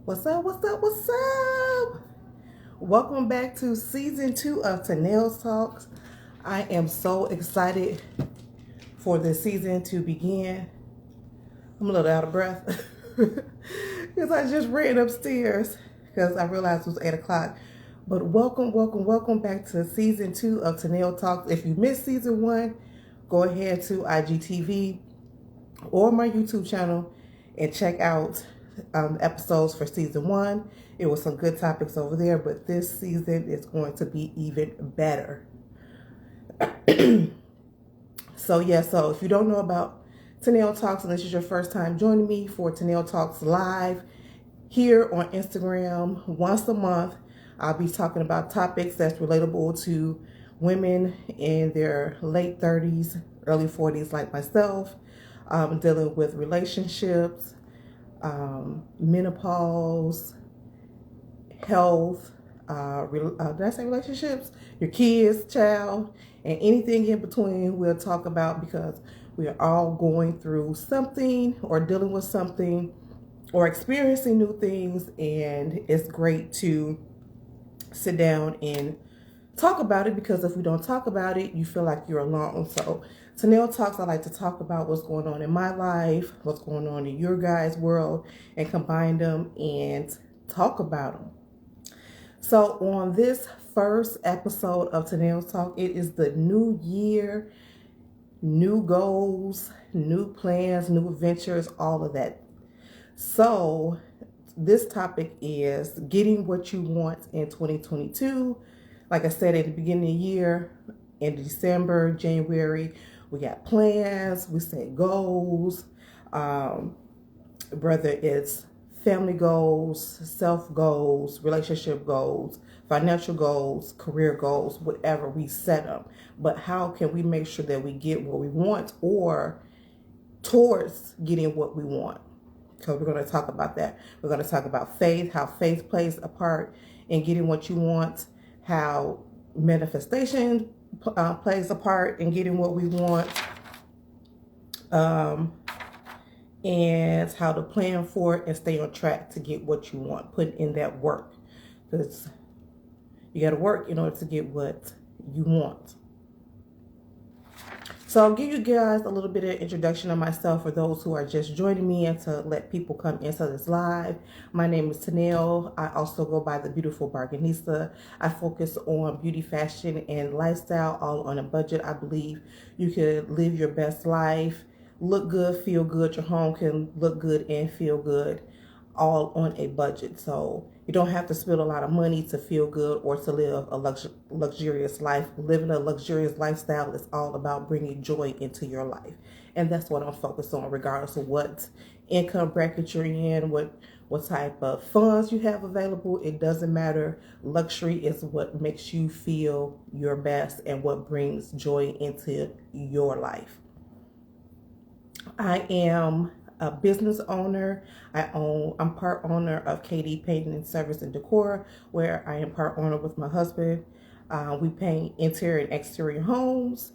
What's up? What's up? What's up? Welcome back to season 2 of Tenell's Talks. I am so excited for this season to begin. I'm a little out of breath because I just ran upstairs because I realized it was 8 o'clock. But welcome back to season 2 of Tenell Talks. If you missed season 1, go ahead to IGTV or my YouTube channel and check out episodes for season 1. It was some good topics over there, but this season is going to be even better. So if you don't know about Tenell Talks and this is your first time joining me for Tenell Talks Live here on Instagram once a month, I'll be talking about topics that's relatable to women in their late 30s, early 40s like myself, dealing with relationships, menopause, health, did I say relationships? Your kids, child, and anything in between we'll talk about because we are all going through something or dealing with something or experiencing new things, and it's great to sit down and talk about it because if we don't talk about it, you feel like you're alone. So Tenell Talks, I like to talk about what's going on in my life, what's going on in your guys' world, and combine them and talk about them. So on this first episode of Tenell's Talk, it is the new year, new goals, new plans, new adventures, all of that. So this topic is getting what you want in 2022. Like I said at the beginning of the year, in December, January, we got plans, we set goals, whether it's family goals, self goals, relationship goals, financial goals, career goals, whatever, we set them. But how can we make sure that we get what we want or towards getting what we want? So we're going to talk about that. We're going to talk about faith, how faith plays a part in getting what you want, how manifestation plays a part in getting what we want, and how to plan for it and stay on track to get what you want. Put in that work because you got to work in order to get what you want. So I'll give you guys a little bit of introduction on myself for those who are just joining me and to let people come into this live. My name is Tenell. I also go by the Beautiful Bargainista. I focus on beauty, fashion, and lifestyle, all on a budget. I believe you can live your best life, look good, feel good. Your home can look good and feel good, all on a budget. So you don't have to spend a lot of money to feel good or to live a luxurious life. Living a luxurious lifestyle is all about bringing joy into your life. And that's what I'm focused on, regardless of what income bracket you're in, what type of funds you have available. It doesn't matter. Luxury is what makes you feel your best and what brings joy into your life. I am a business owner. I'm part owner of KD Painting and Service and Decor, where I am part owner with my husband. We paint interior and exterior homes.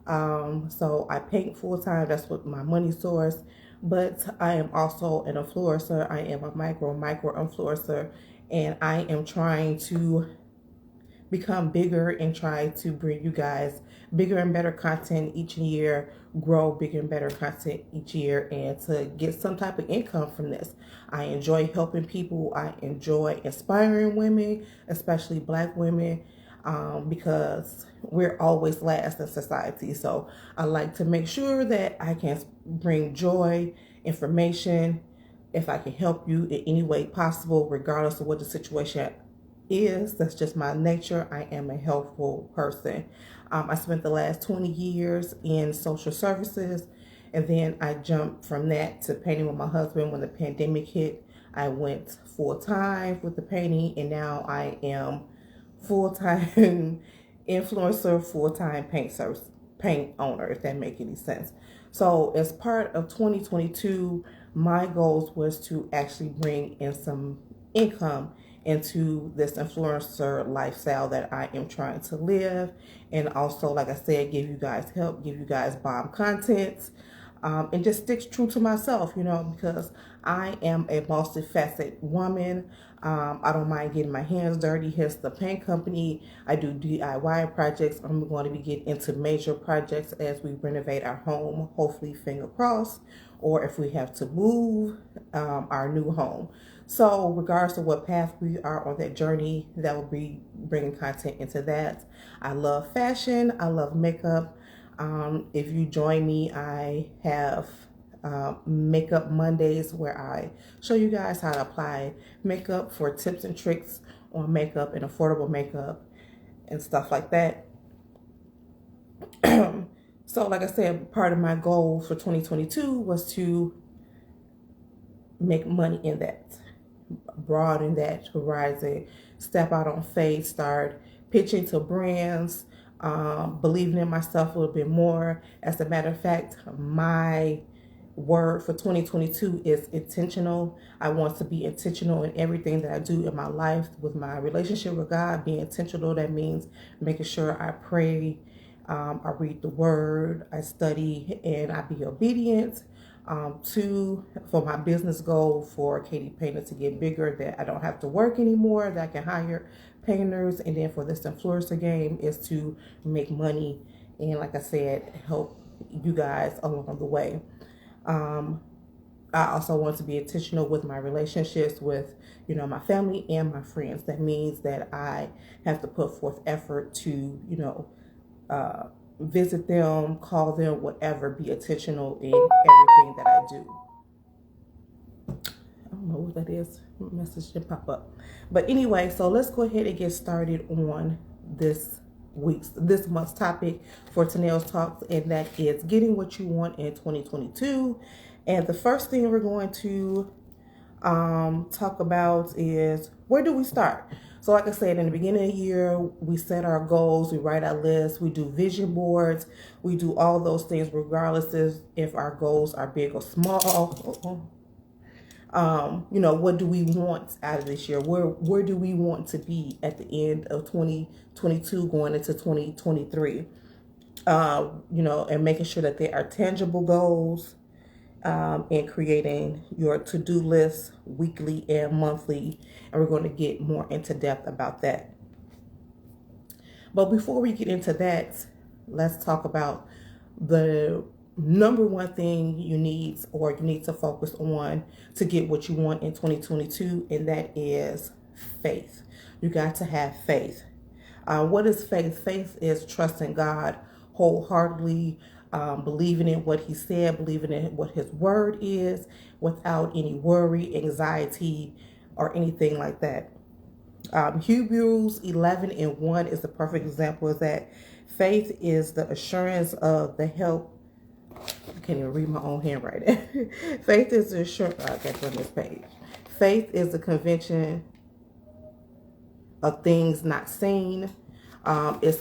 So I paint full time. That's what my money source. But I am also an influencer. I am a micro influencer, and I am trying to become bigger and try to bring you guys bigger and better content each year, grow bigger and better content each year, and to get some type of income from this. I enjoy helping people. I enjoy inspiring women, especially Black women, because we're always last in society. So I like to make sure that I can bring joy, information, if I can help you in any way possible, regardless of what the situation is. That's just my nature. I am a helpful person. I spent the last 20 years in social services, and then I jumped from that to painting with my husband. When the pandemic hit, I went full-time with the painting, and now I am full-time influencer, full-time paint owner, if that makes any sense. So as part of 2022, my goals was to actually bring in some income into this influencer lifestyle that I am trying to live, and also, like I said, give you guys help, give you guys bomb content, and just stick true to myself, because I am a multifaceted woman. I don't mind getting my hands dirty. Here's the paint company. I do DIY projects. I'm going to be getting into major projects as we renovate our home, hopefully, finger crossed, or if we have to move our new home. So regardless of what path we are on that journey, that will be bringing content into that. I love fashion. I love makeup. If you join me, I have Makeup Mondays where I show you guys how to apply makeup for tips and tricks on makeup and affordable makeup and stuff like that. So like I said, part of my goal for 2022 was to make money in that, broaden that horizon, step out on faith, start pitching to brands, believing in myself a little bit more. As a matter of fact, my word for 2022 is intentional. I want to be intentional in everything that I do in my life with my relationship with God. Being intentional, that means making sure I pray, I read the word, I study, and I be obedient. For my business goal for Katie Painter to get bigger, that I don't have to work anymore, that I can hire painters, and then for this influencer game is to make money and, like I said, help you guys along the way. I also want to be intentional with my relationships with, my family and my friends. That means that I have to put forth effort to, visit them, call them, whatever, be intentional in everything that I do. I don't know what that is. Message didn't pop up. But anyway, so let's go ahead and get started on this month's topic for Tenell's Talks, and that is getting what you want in 2022. And the first thing we're going to talk about is, where do we start? So like I said, in the beginning of the year, we set our goals, we write our lists, we do vision boards, we do all those things regardless if our goals are big or small. What do we want out of this year? Where do we want to be at the end of 2022 going into 2023? And making sure that they are tangible goals, and creating your to-do list weekly and monthly. And we're going to get more into depth about that. But before we get into that, let's talk about the number one thing you need to focus on to get what you want in 2022, and that is faith. You got to have faith. What is faith? Faith is trusting God wholeheartedly, believing in what he said, believing in what his word is, without any worry, anxiety, or anything like that. Hebrews 11:1 is the perfect example of that. Faith is the assurance of the help. I can't even read my own handwriting. Faith is the assurance. I got on this page. Faith is the conviction of things not seen. It's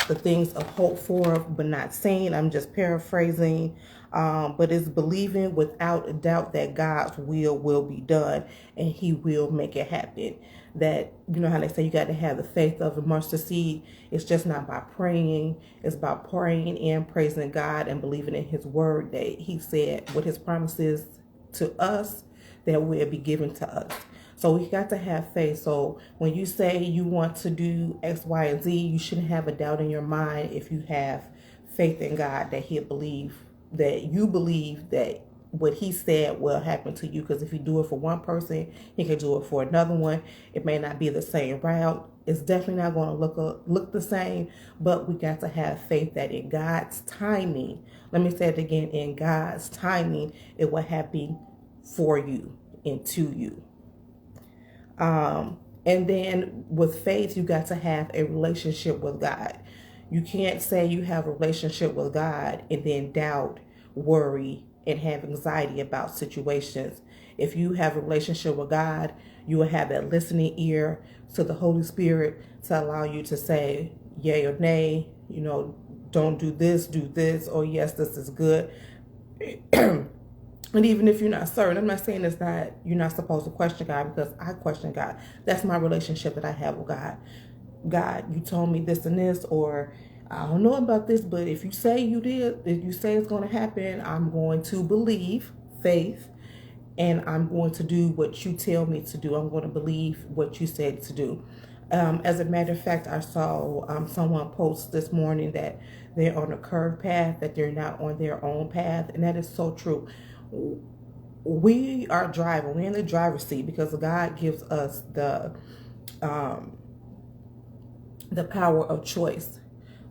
the things of hope for but not seen. I'm just paraphrasing, but it's believing without a doubt that God's will be done and he will make it happen. That, how they say you got to have the faith of a mustard seed. It's just not by praying. It's by praying and praising God and believing in his word that he said what his promises to us that will be given to us. So we got to have faith. So when you say you want to do X, Y, and Z, you shouldn't have a doubt in your mind if you have faith in God that you believe that what he said will happen to you. Because if you do it for one person, he can do it for another one. It may not be the same route. It's definitely not going to look the same, but we got to have faith that in God's timing, let me say it again, in God's timing, it will happen for you and to you. And then with faith, you got to have a relationship with God. You can't say you have a relationship with God and then doubt, worry, and have anxiety about situations. If you have a relationship with God, you will have that listening ear to the Holy Spirit to allow you to say yay or nay, don't do this, or yes, this is good. And even if you're not certain, I'm not saying you're not supposed to question God, because I question God. That's my relationship that I have with God. God, you told me this and this, or I don't know about this, but if you say you did, if you say it's going to happen, I'm going to believe, faith, and I'm going to do what you tell me to do. I'm going to believe what you said to do. As a matter of fact, I saw someone post this morning that they're on a curved path, that they're not on their own path, and that is so true. We are driving, we're in the driver's seat because God gives us the power of choice.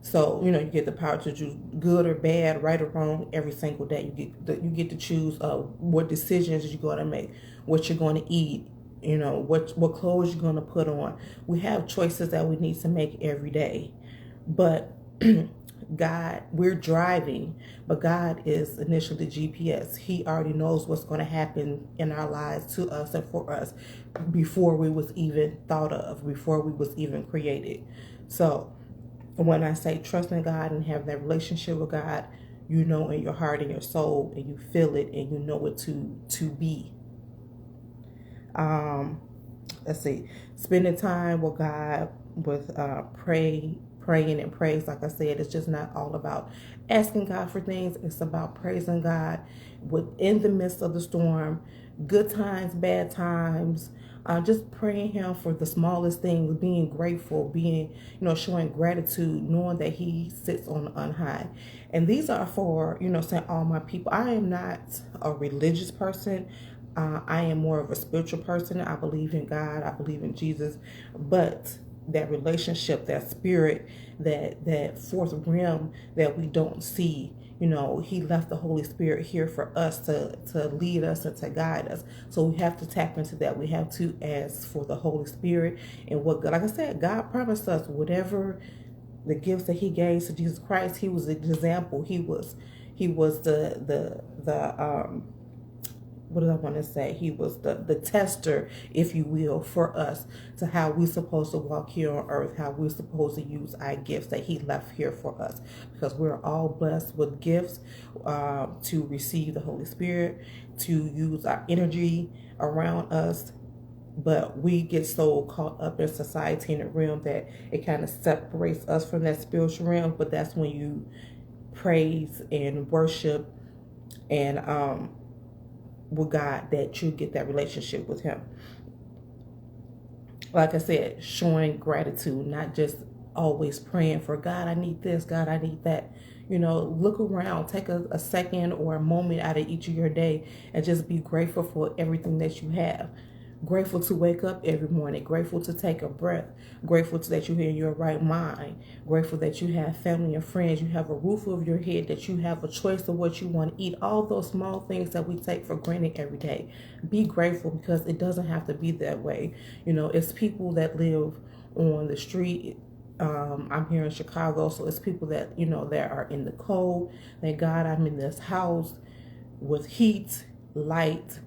So, you get the power to choose good or bad, right or wrong every single day. You get to choose what decisions you're going to make, what you're going to eat, what clothes you're going to put on. We have choices that we need to make every day. But God, we're driving, but God is initially the GPS. He already knows what's going to happen in our lives to us and for us before we was even thought of, before we was even created. So when I say trust in God and have that relationship with God, in your heart and your soul, and you feel it, and you know it to be. Let's see, spending time with God, with praying and praise. Like I said, it's just not all about asking God for things. It's about praising God within the midst of the storm, good times, bad times. Just praying Him for the smallest things, being grateful, being, showing gratitude, knowing that He sits on high. And these are for, saying all my people. I am not a religious person. I am more of a spiritual person. I believe in God. I believe in Jesus. But that relationship, that spirit, that fourth realm that we don't see, He left the Holy Spirit here for us to lead us and to guide us. So we have to tap into that. We have to ask for the Holy Spirit and what God, like I said, God promised us whatever the gifts that He gave to Jesus Christ. He was the example. He was the what did I want to say? He was the tester, if you will, for us to how we're supposed to walk here on earth, how we're supposed to use our gifts that He left here for us. Because we're all blessed with gifts to receive the Holy Spirit, to use our energy around us. But we get so caught up in society in the realm that it kind of separates us from that spiritual realm. But that's when you praise and worship and with God, that you get that relationship with Him. Like I said, showing gratitude, not just always praying for God, I need this, God, I need that. Look around, take a second or a moment out of each of your day and just be grateful for everything that you have. Grateful to wake up every morning, grateful to take a breath, grateful that you're in your right mind, grateful that you have family and friends, you have a roof over your head, that you have a choice of what you want to eat. All those small things that we take for granted every day. Be grateful, because it doesn't have to be that way. It's people that live on the street. I'm here in Chicago, so it's people that, that are in the cold. Thank God I'm in this house with heat, light,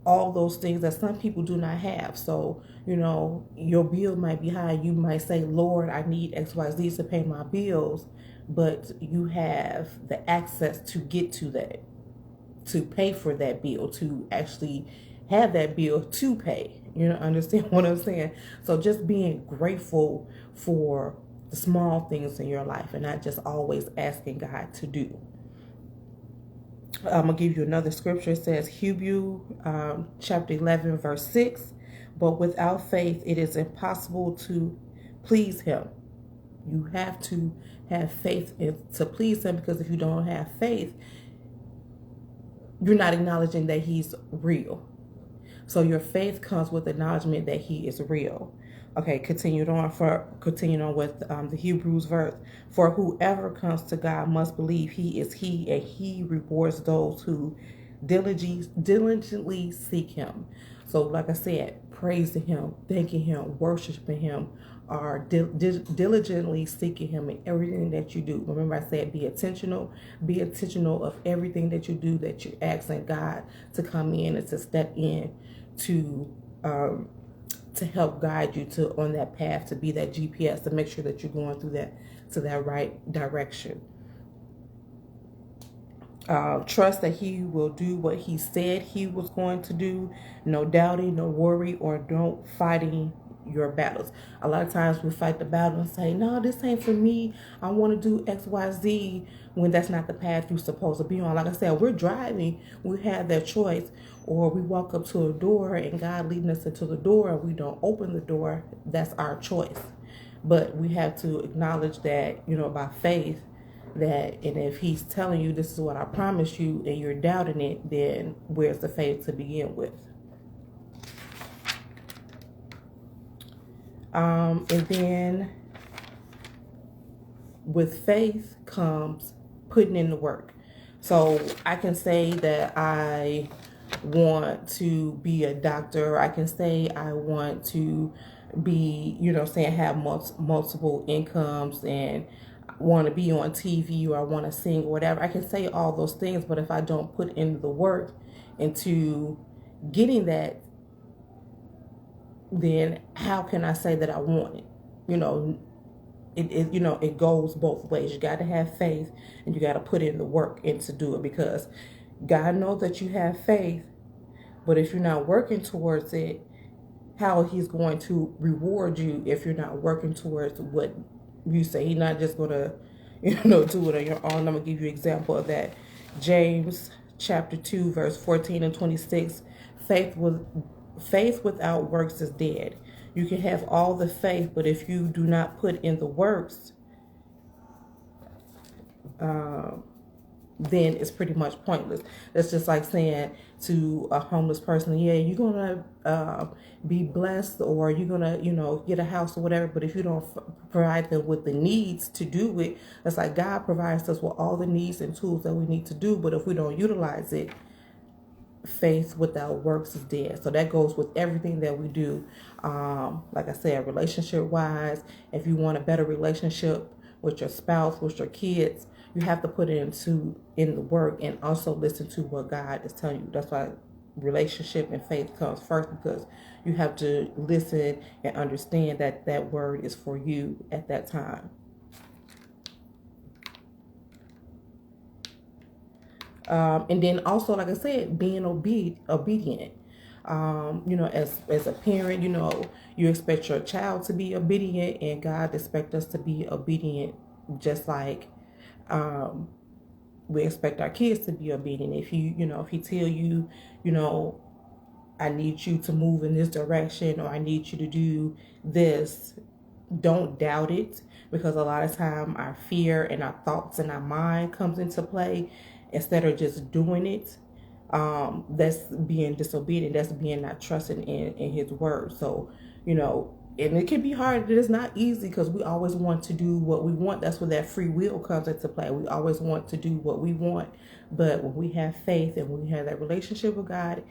all those things that some people do not have. So, your bill might be high. You might say, Lord, I need XYZ to pay my bills. But you have the access to get to that, to pay for that bill, to actually have that bill to pay. Understand what I'm saying? So just being grateful for the small things in your life and not just always asking God to do. I'm going to give you another scripture. It says Hebrews chapter 11, verse 6. But without faith, it is impossible to please Him. You have to have faith to please Him, because if you don't have faith, you're not acknowledging that He's real. So your faith comes with acknowledgement that He is real. Okay, continuing on with the Hebrews verse. For whoever comes to God must believe He is He, and He rewards those who diligently seek Him. So like I said, praising Him, thanking Him, worshiping Him, are diligently seeking Him in everything that you do. Remember I said be intentional of everything that you do, that you're asking God to come in and to step in to help guide you on that path, to be that GPS, to make sure that you're going through that right direction. Trust that He will do what He said He was going to do. No doubting, no worry, or no fighting your battles. A lot of times we fight the battle and say, no, this ain't for me. I want to do XYZ, when that's not the path you're supposed to be on. Like I said, we're driving, we have that choice. Or we walk up to a door and God leading us into the door and we don't open the door. That's our choice. But we have to acknowledge that, by faith, that, and if he's telling you this is what I promised you and you're doubting it, then where's the faith to begin with? And then with faith comes putting in the work. So I can say that I want to be a doctor. I can say I want to be, have multiple incomes and want to be on TV, or I want to sing or whatever. I can say all those things, but if I don't put in the work into getting that, then how can I say that I want it? It goes both ways. You got to have faith and you got to put in the work and to do it, because God knows that you have faith, but if you're not working towards it, how he's going to reward you if you're not working towards what you say. He's not just going to, do it on your own. I'm going to give you an example of that. James chapter 2, verse 14 and 26. Faith without works is dead. You can have all the faith, but if you do not put in the works, then it's pretty much pointless. That's just like saying to a homeless person, yeah, you're going to be blessed, or you're going to, get a house or whatever. But if you don't provide them with the needs to do it, it's like God provides us with all the needs and tools that we need to do. But if we don't utilize it, faith without works is dead. So that goes with everything that we do. Like I said, relationship wise, if you want a better relationship with your spouse, with your kids, you have to put it in the work and also listen to what God is telling you. That's why relationship and faith comes first, because you have to listen and understand that that word is for you at that time. And then also, like I said, being obedient. As a parent, you expect your child to be obedient, and God expects us to be obedient, just like we expect our kids to be obedient. If if he tell you, I need you to move in this direction, or I need you to do this, don't doubt it, because a lot of time our fear and our thoughts and our mind comes into play instead of just doing it. That's being disobedient. That's being not trusting in his word. So, and it can be hard. It is not easy, because we always want to do what we want. That's where that free will comes into play. We always want to do what we want. But when we have faith and when we have that relationship with God,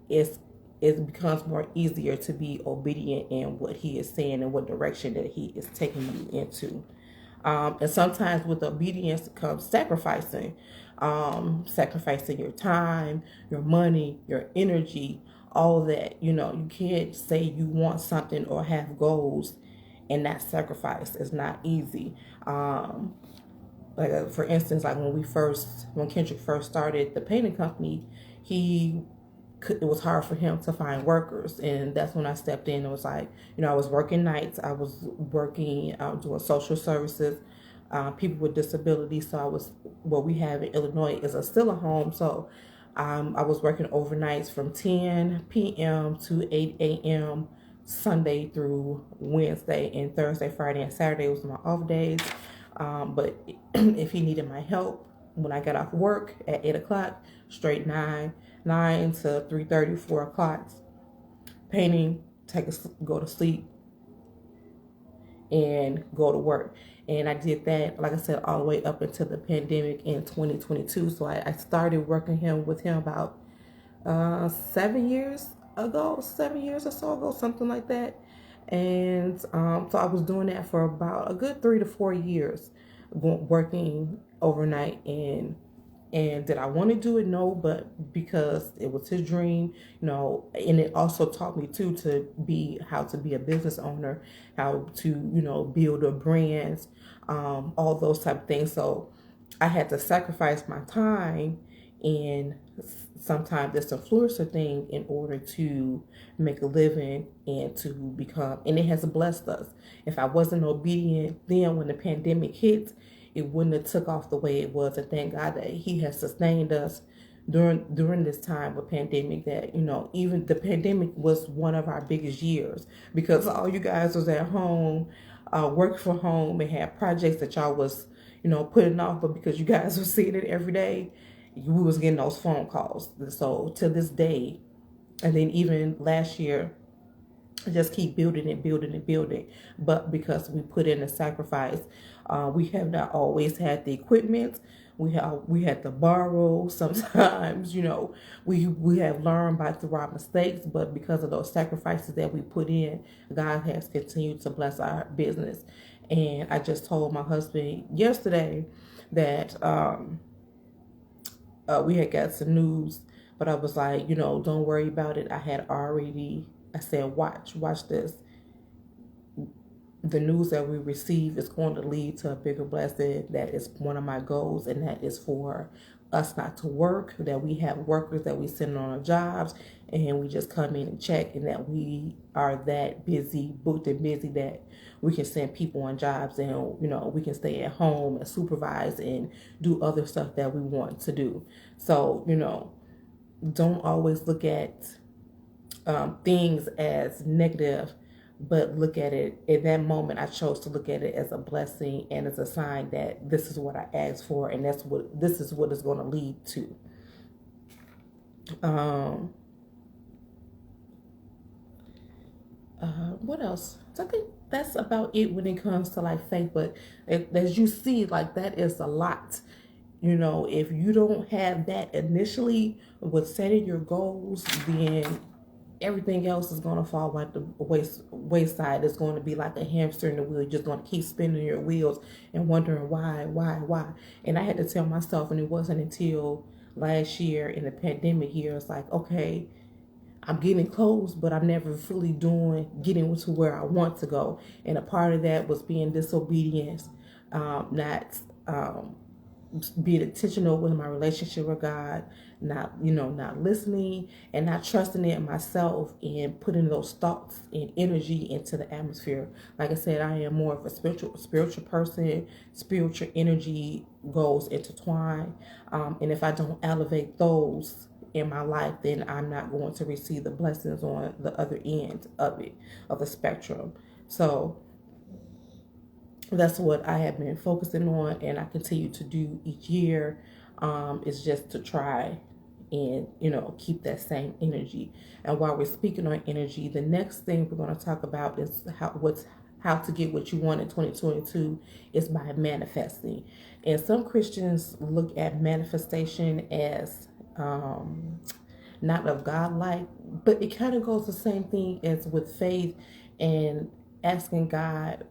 it becomes more easier to be obedient in what he is saying and what direction that he is taking you into. And sometimes with obedience comes sacrificing your time, your money, your energy, all that. You can't say you want something or have goals and not sacrifice. It's not easy. For instance, like when Kendrick first started the painting company, it was hard for him to find workers, and that's when I stepped in. It was like, I was working nights, I was working doing social services, people with disabilities. So what we have in Illinois is still a home. So I was working overnights from 10 p.m. to 8 a.m. Sunday through Wednesday, and Thursday, Friday, and Saturday was my off days. But if he needed my help, when I got off work at 8 o'clock, straight 9 to 3:30, 4 o'clock, painting, go to sleep, and go to work. And I did that, like I said, all the way up until the pandemic in 2022. So I started working with him about 7 years or so ago, something like that. And so I was doing that for about a good 3 to 4 years, working overnight. And did I want to do it? No, but because it was his dream, and it also taught me too how to be a business owner, how to, build a brand, all those type of things. So I had to sacrifice my time and sometimes it's a influencer thing in order to make a living and to become, and it has blessed us. If I wasn't obedient then when the pandemic hit, it wouldn't have took off the way it was. And thank God that he has sustained us during this time of pandemic, that even the pandemic was one of our biggest years, because all you guys was at home, working from home, and had projects that y'all was putting off, but because you guys were seeing it every day, we was getting those phone calls. So to this day, and then even last year, just keep building and building and building. But because we put in a sacrifice, we have not always had the equipment. We had to borrow sometimes. We have learned through our mistakes, but because of those sacrifices that we put in, God has continued to bless our business. And I just told my husband yesterday that we had got some news, but I was like, don't worry about it. I said, watch this. The news that we receive is going to lead to a bigger blessing. That is one of my goals, and that is for us not to work, that we have workers that we send on our jobs, and we just come in and check, and that we are that busy, booked and busy, that we can send people on jobs, and we can stay at home and supervise and do other stuff that we want to do. So don't always look at things as negative, but look at it. In that moment, I chose to look at it as a blessing and as a sign that this is what I asked for, and this is what it's going to lead to. What else? So I think that's about it when it comes to like faith. But as you see, like, that is a lot. If you don't have that initially with setting your goals, then everything else is going to fall like the wayside. It's going to be like a hamster in the wheel. You're just going to keep spinning your wheels and wondering why. And I had to tell myself, and it wasn't until last year in the pandemic year, it's like, okay, I'm getting close, but I'm never fully getting to where I want to go. And a part of that was being disobedient, not being intentional with my relationship with God, not listening and not trusting in myself, and putting those thoughts and energy into the atmosphere. Like I said, I am more of a spiritual person. Spiritual energy goes intertwined, and if I don't elevate those in my life, then I'm not going to receive the blessings on the other end of the spectrum. So that's what I have been focusing on, and I continue to do each year. Is just to try and keep that same energy. And while we're speaking on energy, the next thing we're going to talk about is how to get what you want in 2022 is by manifesting. And some Christians look at manifestation as not of God-like, but it kind of goes the same thing as with faith and asking God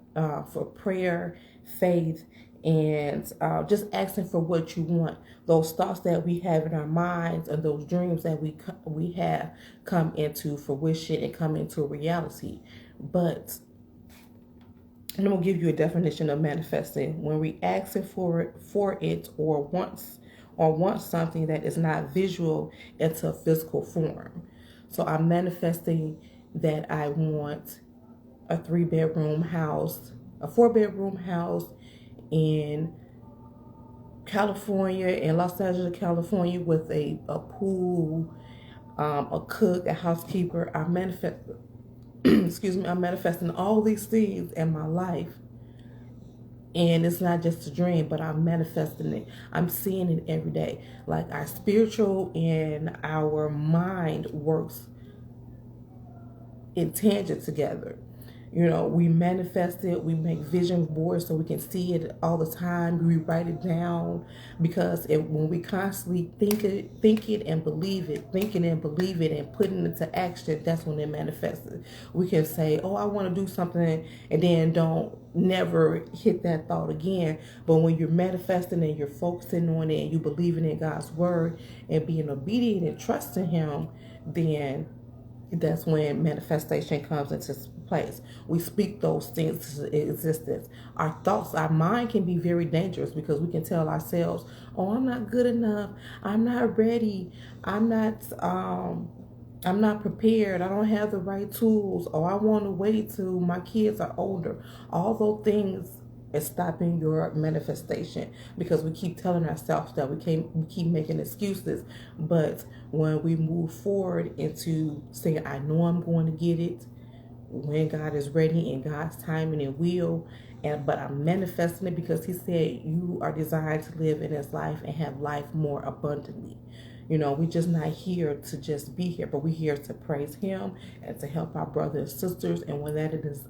for prayer, faith, and just asking for what you want. Those thoughts that we have in our minds and those dreams that we have come into fruition and come into reality. But I'm going to give you a definition of manifesting. When we asking for it or want something that is not visual into a physical form. So I'm manifesting that I want a 3-bedroom house, a 4-bedroom house in California, in Los Angeles, California, with a pool, a cook, a housekeeper. I'm manifesting all these things in my life. And it's not just a dream, but I'm manifesting it. I'm seeing it every day. Like, our spiritual and our mind works in tangent together. We manifest it. We make vision boards so we can see it all the time. We write it down, because when we constantly think it and believe it, thinking and believe it and putting it into action, that's when it manifests. We can say, oh, I want to do something, and then never hit that thought again. But when you're manifesting and you're focusing on it and you believing in God's word and being obedient and trusting Him, then That's when manifestation comes into place. We speak those things into existence. Our thoughts, our mind can be very dangerous because we can tell ourselves, "Oh, I'm not good enough. I'm not ready. I'm not. I'm not prepared. I don't have the right tools. Oh, I want to wait till my kids are older." All those things is stopping your manifestation because we keep telling ourselves that we keep making excuses. But when we move forward into saying, "I know I'm going to get it when God is ready in God's timing and will," and but I'm manifesting it because He said you are designed to live in His life and have life more abundantly. We're just not here to just be here, but we're here to praise Him and to help our brothers and sisters. And when that is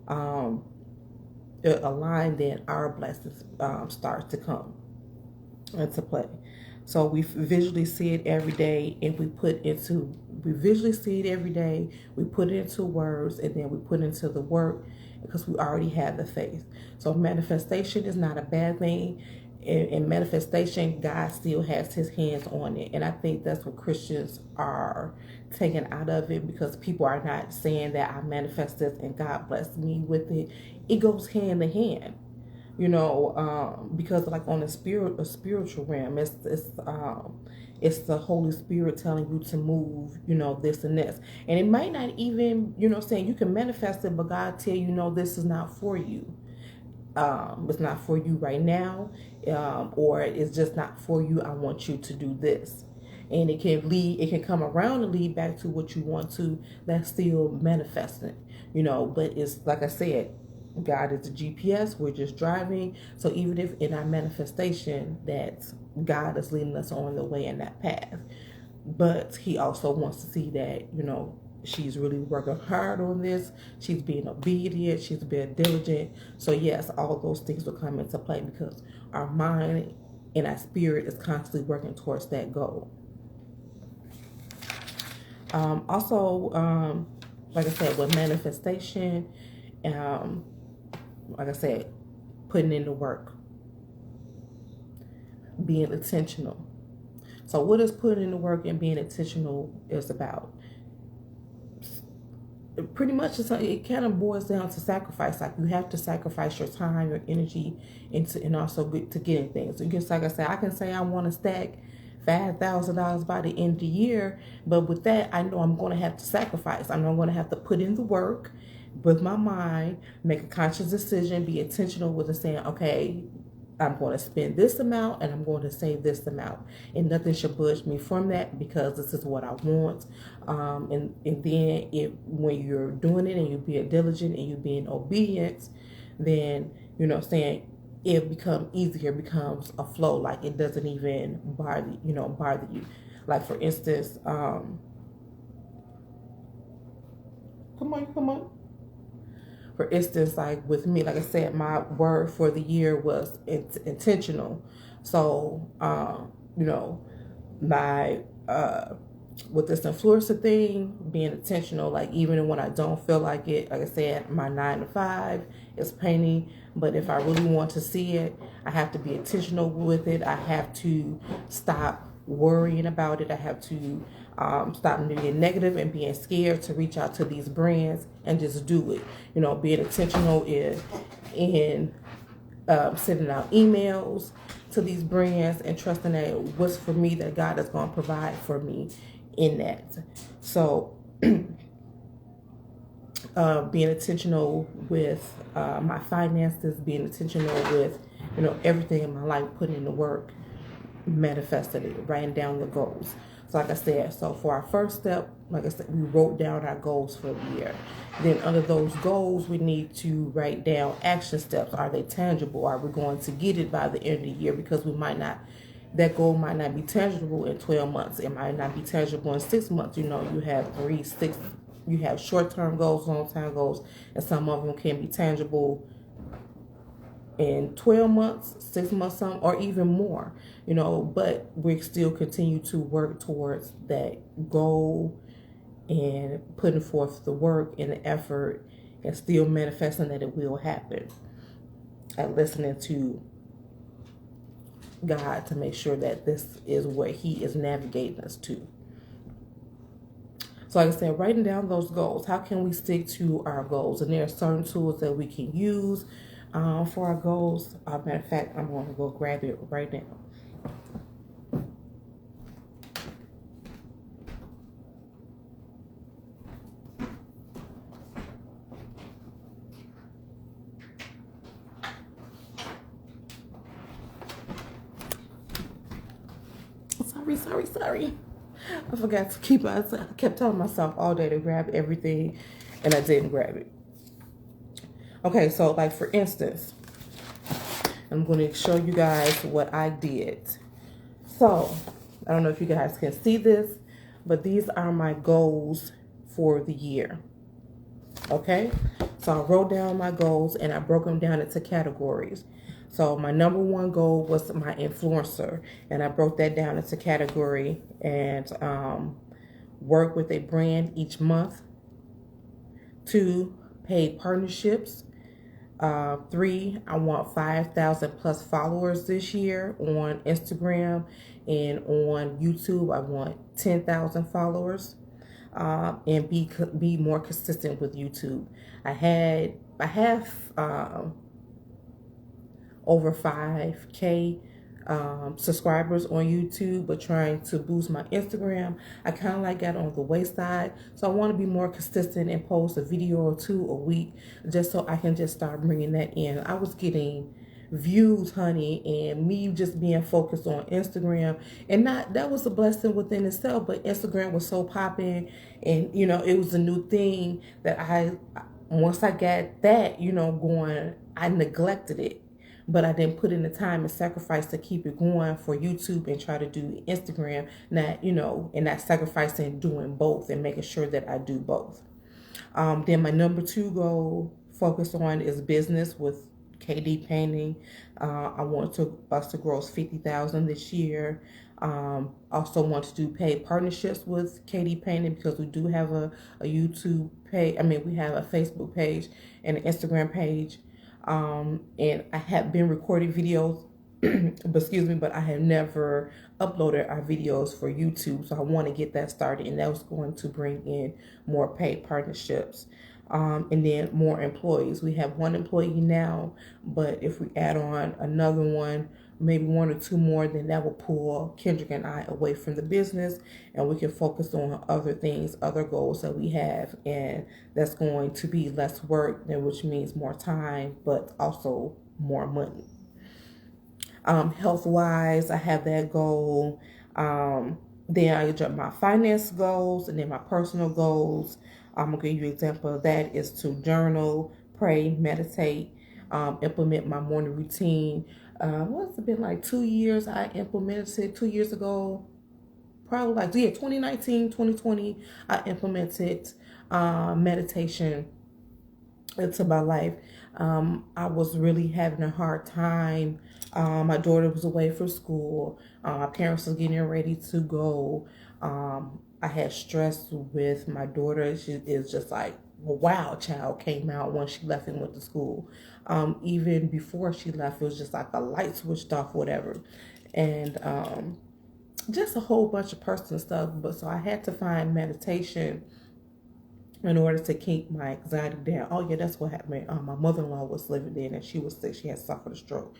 um, aligned, then our blessings start to come into play. So we visually see it every day, and we visually see it every day. We put it into words, and then we put it into the work because we already have the faith. So manifestation is not a bad thing. In manifestation, God still has His hands on it, and I think that's what Christians are taken out of it, because people are not saying that I manifest this and God blessed me with it. It goes hand in hand. Because like on a spiritual realm, it's the Holy Spirit telling you to move, this and this, and it might not even, saying you can manifest it, but God tell you, no, this is not for you. It's not for you right now, or it's just not for you. I want you to do this, and it can come around and lead back to what you want to. That's still manifesting, But it's like I said, God is the GPS. We're just driving. So even if in our manifestation that God is leading us on the way in that path, but He also wants to see that, she's really working hard on this. She's being obedient. She's being diligent. So yes, all those things will come into play because our mind and our spirit is constantly working towards that goal. Also, like I said, with manifestation, like I said, putting in the work, being intentional. So what is putting in the work and being intentional is about? Pretty much it kind of boils down to sacrifice. Like you have to sacrifice your time, your energy and also to getting things. So just like I said, I can say I want to stack $5,000 by the end of the year, but with that, I know I'm going to have to sacrifice. I know I'm going to have to put in the work with my mind, make a conscious decision, be intentional with it, saying, okay, I'm going to spend this amount and I'm going to save this amount, and nothing should budge me from that because this is what I want. And then when you're doing it and you're being diligent and you're being obedient, then it becomes easier, becomes a flow. Like it doesn't even bother you. Like for instance, come on. For instance, like with me, like I said, my word for the year was intentional. So, my with this influencer thing, being intentional, like even when I don't feel like it, like I said, my 9 to 5 is painting, but if I really want to see it, I have to be intentional with it. I have to stop worrying about it. I have to stop being negative and being scared to reach out to these brands and just do it. Being intentional in sending out emails to these brands and trusting that what's for me, that God is going to provide for me in that. So being intentional with my finances, being intentional with everything in my life, putting in the work, manifested it, writing down the goals. So like I said, so for our first step, like I said, we wrote down our goals for the year. Then under those goals, we need to write down action steps. Are they tangible? Are we going to get it by the end of the year? Because that goal might not be tangible in 12 months. It might not be tangible in 6 months. You have 3, 6, you have short-term goals, long-term goals, and some of them can be tangible in 12 months, 6 months, some, or even more, but we still continue to work towards that goal and putting forth the work and the effort and still manifesting that it will happen and listening to God to make sure that this is what He is navigating us to. So like I said, writing down those goals. How can we stick to our goals? And there are certain tools that we can use for our goals. Matter of fact, I'm going to go grab it right now. Sorry. I forgot to keep it. I kept telling myself all day to grab everything, and I didn't grab it. Okay, so like for instance, I'm going to show you guys what I did. So I don't know if you guys can see this, but these are my goals for the year. Okay, so I wrote down my goals and I broke them down into categories. So my number one goal was my influencer, and I broke that down into category and work with a brand each month. 2, paid partnerships. 3, I want 5,000 plus followers this year on Instagram, and on YouTube I want 10,000 followers. And be more consistent with YouTube. I have over 5K subscribers on YouTube, but trying to boost my Instagram, I kind of like got on the wayside. So I want to be more consistent and post a video or 2 a week, just so I can just start bringing that in. I was getting views, honey, and me just being focused on Instagram, and that was a blessing within itself. But Instagram was so popping, and it was a new thing that once I got that going, I neglected it. But I didn't put in the time and sacrifice to keep it going for YouTube and try to do Instagram. And not sacrificing doing both and making sure that I do both. Then my number 2 goal focus on is business with KD Painting. I want us to gross 50,000 this year. Also want to do paid partnerships with KD Painting, because we do have a YouTube page. We have a Facebook page and an Instagram page. And I have been recording videos, but I have never uploaded our videos for YouTube. So I want to get that started, and that was going to bring in more paid partnerships. And then more employees. We have 1 employee now, but if we add on another one, maybe 1 or 2 more, then that will pull Kendrick and I away from the business, and we can focus on other things, other goals that we have, and that's going to be less work, which means more time, but also more money. Health-wise, I have that goal. Then I jump my finance goals, and then my personal goals. I'm going to give you an example of that is to journal, pray, meditate, implement my morning routine. What's it been like 2 years? I implemented it 2 years ago. Probably 2019, 2020, I implemented meditation into my life. I was really having a hard time. My daughter was away from school. My parents were getting ready to go. I had stress with my daughter. She is just like a wild child, came out when she left and went to school. Even before she left, it was just like a light switched off, whatever. And just a whole bunch of personal stuff. But so I had to find meditation in order to keep my anxiety down. Oh yeah, that's what happened. My mother-in-law was living there, and she was sick. She had suffered a stroke,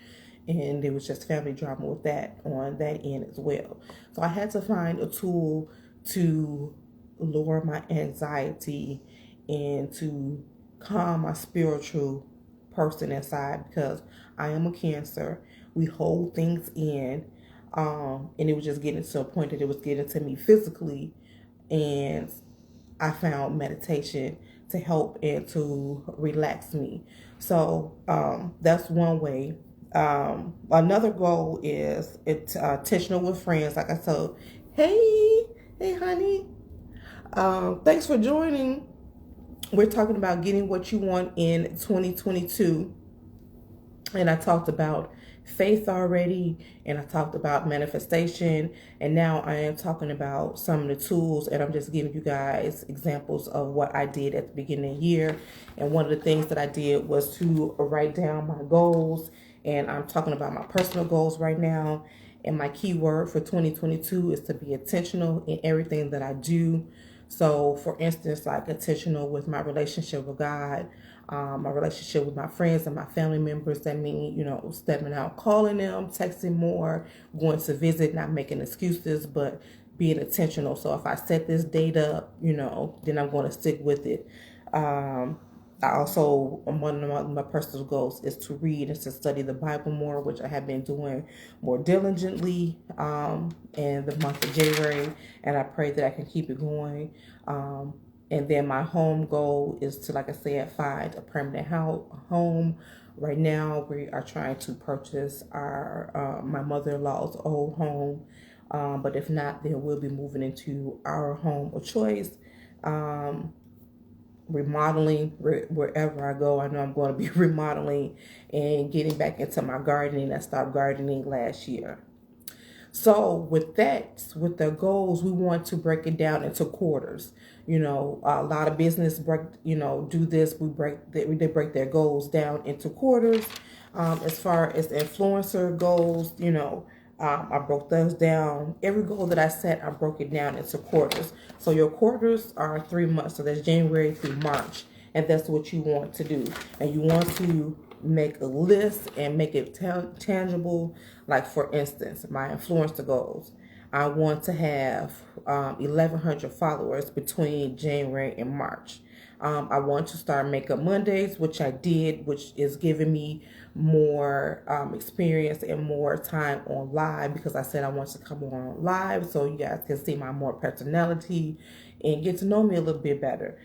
and there was just family drama with that on that end as well. So I had to find a tool to lower my anxiety and to calm my spiritual person inside, because I am a Cancer. We hold things in, and it was just getting to a point that it was getting to me physically, and I found meditation to help and to relax me. So that's one way. Another goal is intentional with friends. Like I told, hey honey, thanks for joining. We're talking about getting what you want in 2022, and I talked about faith already, and I talked about manifestation, and now I am talking about some of the tools, and I'm just giving you guys examples of what I did at the beginning of the year. And one of the things that I did was to write down my goals, and I'm talking about my personal goals right now. And my key word for 2022 is to be intentional in everything that I do. So for instance, like intentional with my relationship with God, my relationship with my friends and my family members. That mean, stepping out, calling them, texting more, going to visit, not making excuses, but being intentional. So if I set this date up, then I'm going to stick with it. I also, one of my personal goals is to read and to study the Bible more, which I have been doing more diligently in the month of January, and I pray that I can keep it going. And then my home goal is to, like I said, find a permanent home. Right now, we are trying to purchase my mother-in-law's old home, but if not, then we'll be moving into our home of choice. Remodeling wherever I go. I know I'm going to be remodeling and getting back into my gardening. I stopped gardening last year. So with the goals, we want to break it down into quarters. A lot of business do this. They break their goals down into quarters. As far as influencer goals, I broke those down. Every goal that I set, I broke it down into quarters. So your quarters are 3 months. So that's January through March. And that's what you want to do. And you want to make a list and make it tangible. Like, for instance, my influencer goals. I want to have 1,100 followers between January and March. I want to start Makeup Mondays, which I did, which is giving me more experience and more time on live, because I said I want to come on live so you guys can see my more personality and get to know me a little bit better.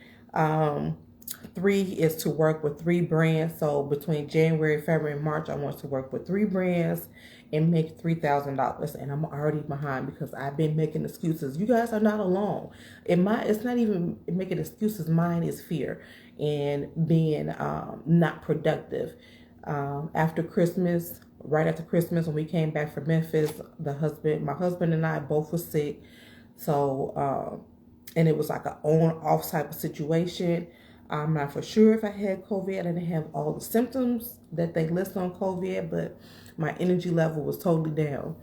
3 is to work with 3 brands. So between January, February, and March, I want to work with 3 brands and make $3,000. And I'm already behind because I've been making excuses. You guys are not alone. It's not even making excuses. Mine is fear and being not productive. After Christmas, right after Christmas, when we came back from Memphis, my husband and I both were sick. So, and it was like an on-off type of situation. I'm not for sure if I had COVID. I didn't have all the symptoms that they list on COVID, but my energy level was totally down.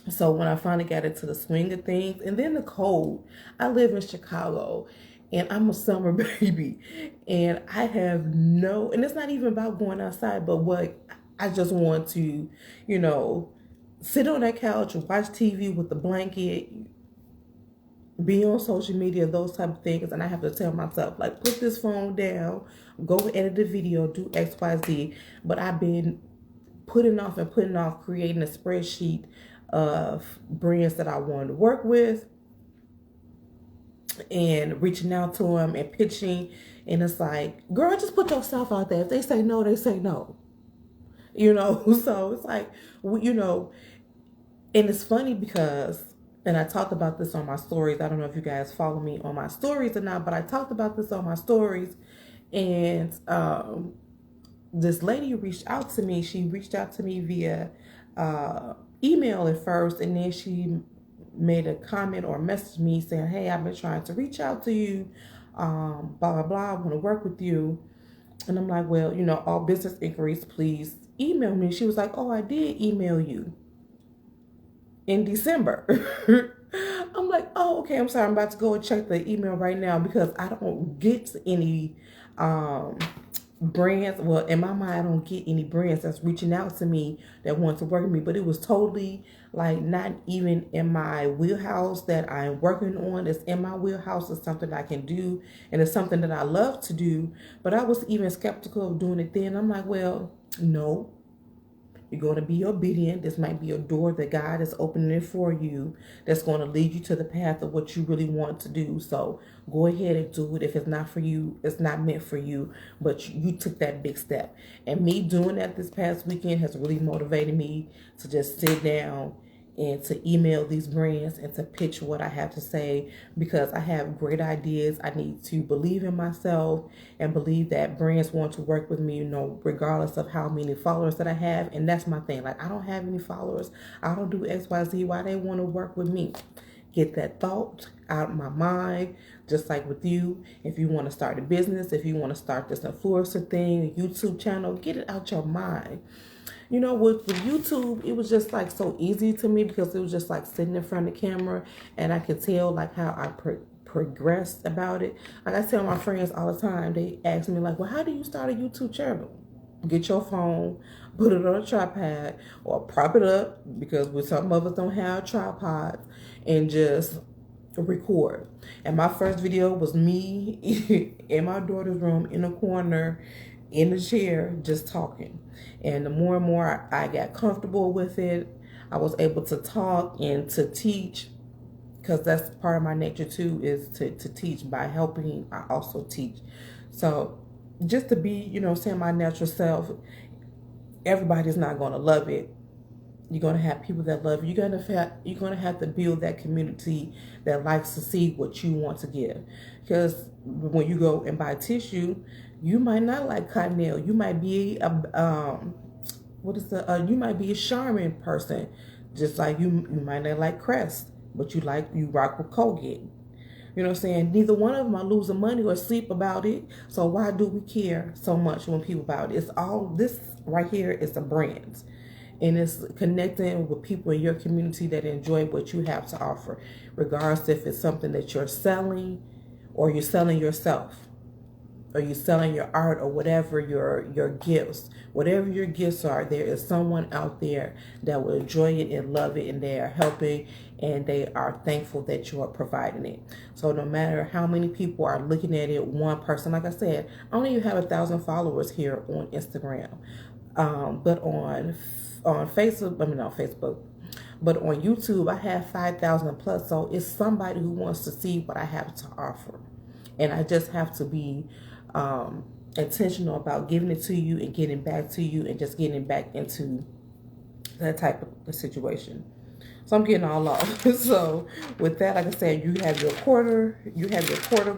So when I finally got into the swing of things, and then the cold, I live in Chicago, and I'm a summer baby, and I have and it's not even about going outside, but I just want to, sit on that couch and watch TV with the blanket, be on social media, those type of things. And I have to tell myself, like, put this phone down, go edit the video, do X, Y, Z. But I've been putting off creating a spreadsheet of brands that I wanted to work with and reaching out to them and pitching. And it's like, girl, just put yourself out there. If they say no, they say no. So it's like, and it's funny because, and I talked about this on my stories. I don't know if you guys follow me on my stories or not, but I talked about this on my stories. And this lady reached out to me. She reached out to me via email at first, and then she made a comment or message me saying, hey, I've been trying to reach out to you, blah, blah, blah, I want to work with you. And I'm like, well, all business inquiries, please email me. She was like, oh, I did email you in December. I'm like, oh, okay, I'm sorry. I'm about to go and check the email right now because I don't get any brands. Well, in my mind, I don't get any brands that's reaching out to me that want to work with me. But it was totally like not even in my wheelhouse that I'm working on. It's in my wheelhouse. It's something I can do, and it's something that I love to do. But I was even skeptical of doing it then. I'm like, well, no. You're going to be obedient. This might be a door that God is opening for you that's going to lead you to the path of what you really want to do. So go ahead and do it. If it's not for you, it's not meant for you, but you took that big step. And me doing that this past weekend has really motivated me to just sit down and to email these brands and to pitch what I have to say, because I have great ideas. I need to believe in myself and believe that brands want to work with me, regardless of how many followers that I have. And that's my thing. Like, I don't have any followers. I don't do X, Y, Z. Why they want to work with me? Get that thought out of my mind. Just like with you, if you want to start a business, if you want to start this influencer thing, YouTube channel, get it out your mind. With YouTube, it was just like so easy to me because it was just like sitting in front of the camera, and I could tell like how I progressed about it. Like I tell my friends all the time, they ask me like, well, how do you start a YouTube channel? Get your phone, put it on a tripod, or prop it up, because with some of us don't have tripods, and just record. And my first video was me in my daughter's room in a corner in a chair just talking. And the more and more I got comfortable with it, I was able to talk and to teach, because that's part of my nature too, is to teach. By helping, I also teach. So just to be, you know, saying my natural self, everybody's not going to love it. You're going to have people that love you. You're going to have to build that community that likes to see what you want to give. Because when you go and buy tissue, you might not like Cottonelle. You might be you might be a Charmin person, just like you might not like Crest, but you rock with Colgate. You know what I'm saying? Neither one of them are losing money or sleep about it. So why do we care so much when people about it? It's all this right here is a brand. And it's connecting with people in your community that enjoy what you have to offer, regardless if it's something that you're selling, or you're selling yourself, or you're selling your art, or whatever your gifts. Whatever your gifts are, there is someone out there that will enjoy it and love it, and they are helping, and they are thankful that you are providing it. So no matter how many people are looking at it, one person, like I said, I only have 1,000 followers here on Instagram. But on Facebook, but on YouTube, I have 5,000 plus. So it's somebody who wants to see what I have to offer. And I just have to be intentional about giving it to you and getting back to you, and just getting back into that type of situation. So I'm getting all off. So with that, like I said, you have your quarter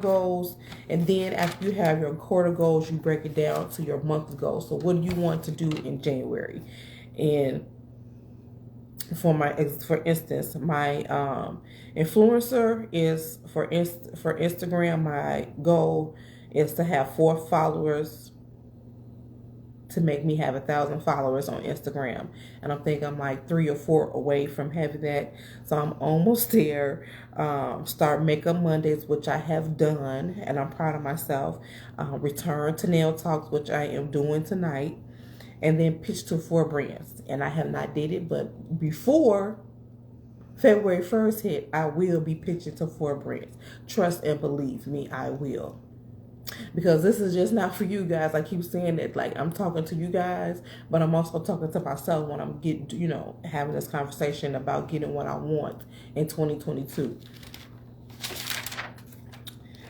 goals, and then after you have your quarter goals, you break it down to your monthly goals. So what do you want to do in January? And for instance, my influencer is for Instagram. My goal is to have 4 followers, to make me have 1,000 followers on Instagram. And I'm like 3 or 4 away from having that. So I'm almost there. Start Makeup Mondays, which I have done, and I'm proud of myself. Return to Nail Talks, which I am doing tonight. And then pitch to 4 brands. And I have not did it, but before February 1st hit, I will be pitching to 4 brands. Trust and believe me, I will. Because this is just not for you guys. I keep saying that, like, I'm talking to you guys, but I'm also talking to myself when I'm having this conversation about getting what I want in 2022.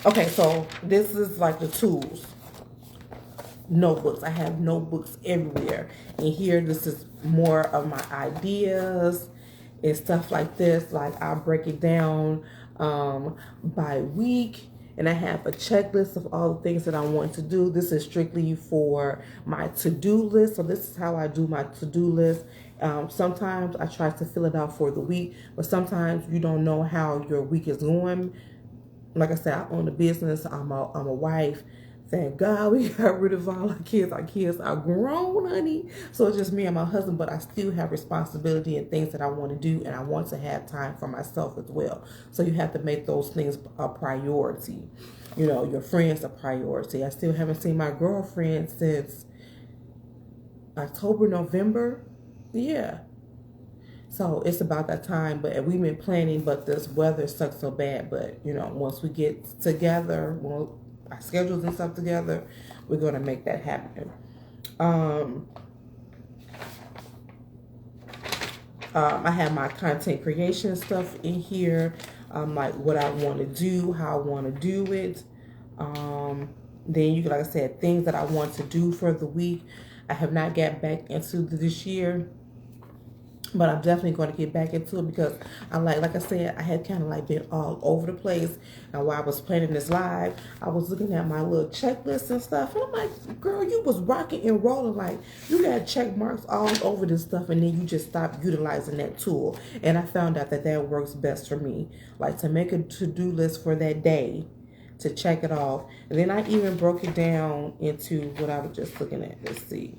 Okay, so this is like the tools. Notebooks. I have notebooks everywhere. And here, this is more of my ideas and stuff like this. Like, I'll break it down by week. And I have a checklist of all the things that I want to do. This is strictly for my to-do list. So this is how I do my to-do list. Sometimes I try to fill it out for the week, but sometimes you don't know how your week is going. Like I said, I own a business. I'm a wife. Thank God we got rid of all our kids. Our kids are grown, honey. So it's just me and my husband, but I still have responsibility and things that I want to do, and I want to have time for myself as well. So you have to make those things a priority. You know, your friends a priority. I still haven't seen my girlfriend since October, November. Yeah. So it's about that time, but we've been planning, but this weather sucks so bad. But, once we get together, our schedules and stuff together, we're going to make that happen. I have my content creation stuff in here, like what I want to do, how I want to do it. Then like I said, things that I want to do for the week. I have not got back into this year, but I'm definitely going to get back into it, because I like I said, I had kind of been all over the place. And while I was planning this live, I was looking at my little checklist and stuff. And I'm like, girl, you was rocking and rolling. Like, you got check marks all over this stuff, and then you just stopped utilizing that tool. And I found out that works best for me. Like, to make a to-do list for that day, to check it off. And then I even broke it down into what I was just looking at. Let's see.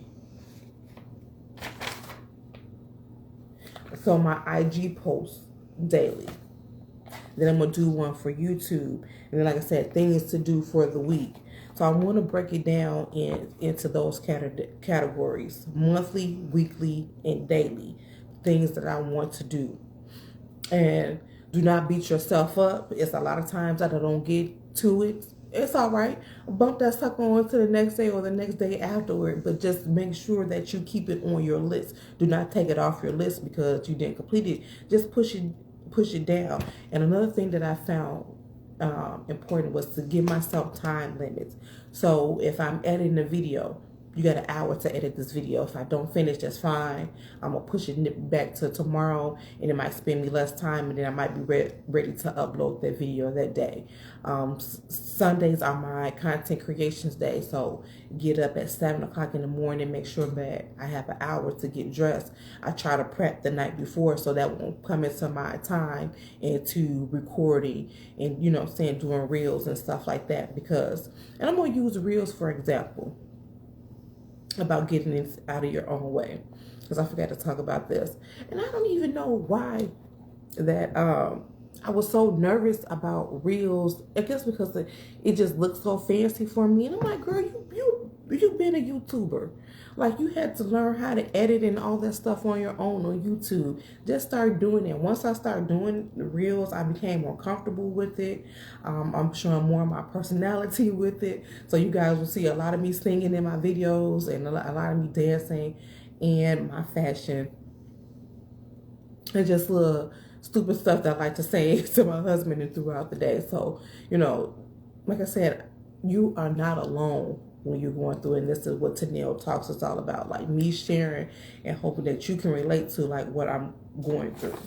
So my IG posts daily. Then I'm going to do one for YouTube. And then, like I said, things to do for the week. So I want to break it down into those categories: monthly, weekly, and daily. Things that I want to do. And do not beat yourself up. It's a lot of times that I don't get to it. It's all right. Bump that sucker on to the next day or the next day afterward, but just make sure that you keep it on your list. Do not take it off your list because you didn't complete it. Just push it down. And another thing that I found important was to give myself time limits. So if I'm editing a video, you got an hour to edit this video. If I don't finish, that's fine. I'm going to push it back to tomorrow, and it might spend me less time, and then I might be ready to upload that video that day. Sundays are my content creations day, so get up at 7 o'clock in the morning, make sure that I have an hour to get dressed. I try to prep the night before so that won't come into my time into recording and, doing reels and stuff like that. And I'm going to use reels for example, about getting it out of your own way, because I forgot to talk about this, and I don't even know why that I was so nervous about reels. I guess because it just looks so fancy for me, and I'm like, girl, you've been a YouTuber. Like, you had to learn how to edit and all that stuff on your own on YouTube. Just start doing it. Once I started doing the reels, I became more comfortable with it. I'm showing more of my personality with it. So you guys will see a lot of me singing in my videos and a lot of me dancing and my fashion. And just little stupid stuff that I like to say to my husband and throughout the day. So, like I said, you are not alone when you're going through, and this is what Tenell Talks is all about, like me sharing and hoping that you can relate to like what I'm going through.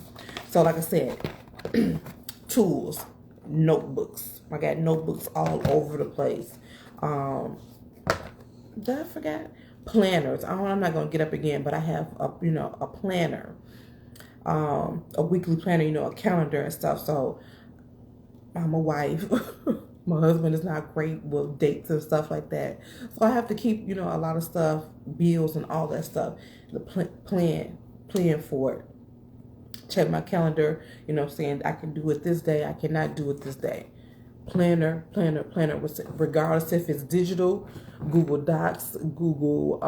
So like I said, tools, notebooks. I got notebooks all over the place. Did I forget? Planners. I'm not gonna get up again, but I have a planner, a weekly planner, a calendar and stuff. So I'm a wife. My husband is not great with dates and stuff like that. So I have to keep, a lot of stuff, bills and all that stuff. The plan for it. Check my calendar, saying I can do it this day, I cannot do it this day. Planner. Regardless if it's digital, Google Docs, Google,